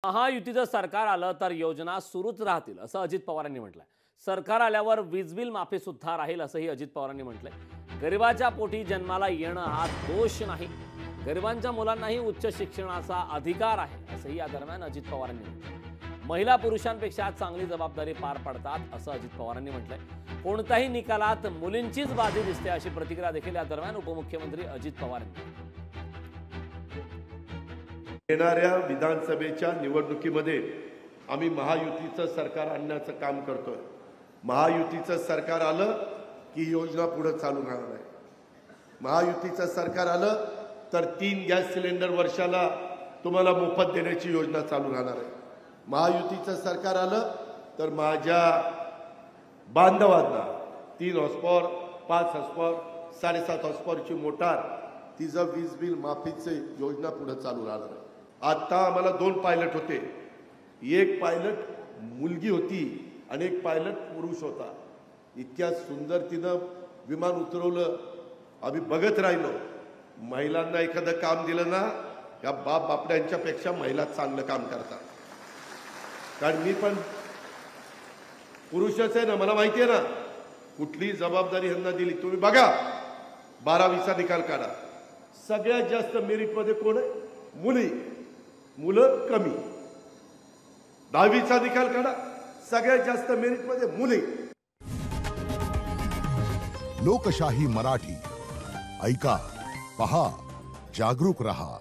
महायुतीचं सरकार आलं तर योजना सुरूच राहतील असं अजित पवारांनी म्हटलंय। सरकार आल्यावर वीज बिल माफी सुद्धा राहील असंही अजित पवारांनी म्हटलंय। गरिबाच्या पोटी जन्माला येणं हा दोष नाही, गरिबांच्या मुलांनाही उच्च शिक्षणाचा अधिकार आहे असंही या दरम्यान अजित पवारांनी म्हटलंय। महिला पुरुषांपेक्षा चांगली जबाबदारी पार पडतात असं अजित पवारांनी म्हटलंय। कोणत्याही निकालात मुलींचीच बाजी दिसते अशी प्रतिक्रिया देखील या दरम्यान उपमुख्यमंत्री अजित पवार यांनी येणाऱ्या विधानसभेच्या निवडणुकीमध्ये आम्ही महायुतीचं सरकार आणण्याचं काम करतोय। महायुतीचं सरकार आलं की योजना पुढे चालू राहणार आहे। महायुतीचं सरकार आलं तर 3 गॅस सिलेंडर वर्षाला तुम्हाला मोफत देण्याची योजना चालू राहणार आहे। महायुतीचं सरकार आलं तर माझ्या बांधवांना 3 हॉर्सपॉवर 5 हॉर्सपॉवर 7.5 हॉर्सपॉवरची मोटार तिचं वीज बिल माफीची योजना पुढे चालू राहणार आहे। आता आम्हाला 2 पायलट होते, एक पायलट मुलगी होती आणि एक पायलट पुरुष होता। इतक्या सुंदर तिनं विमान उतरवलं, आम्ही बघत राहिलो। महिलांना एखादं काम दिलं ना, या बापड्यांच्यापेक्षा महिला चांगलं काम करतात। कारण मी पण पुरुषच आहे ना, मला माहिती आहे ना कुठली जबाबदारी ह्यांना दिली। तुम्ही बघा 12वीचा निकाल काढा, सगळ्यात जास्त मेरिटमध्ये कोण आहे? मुली, मुलं कमी। 10वीचा निकाल काढा, सगळ्यात जास्त मेरिटमध्ये मुली। लोकशाही मराठी ऐका, पहा, जागरूक रहा।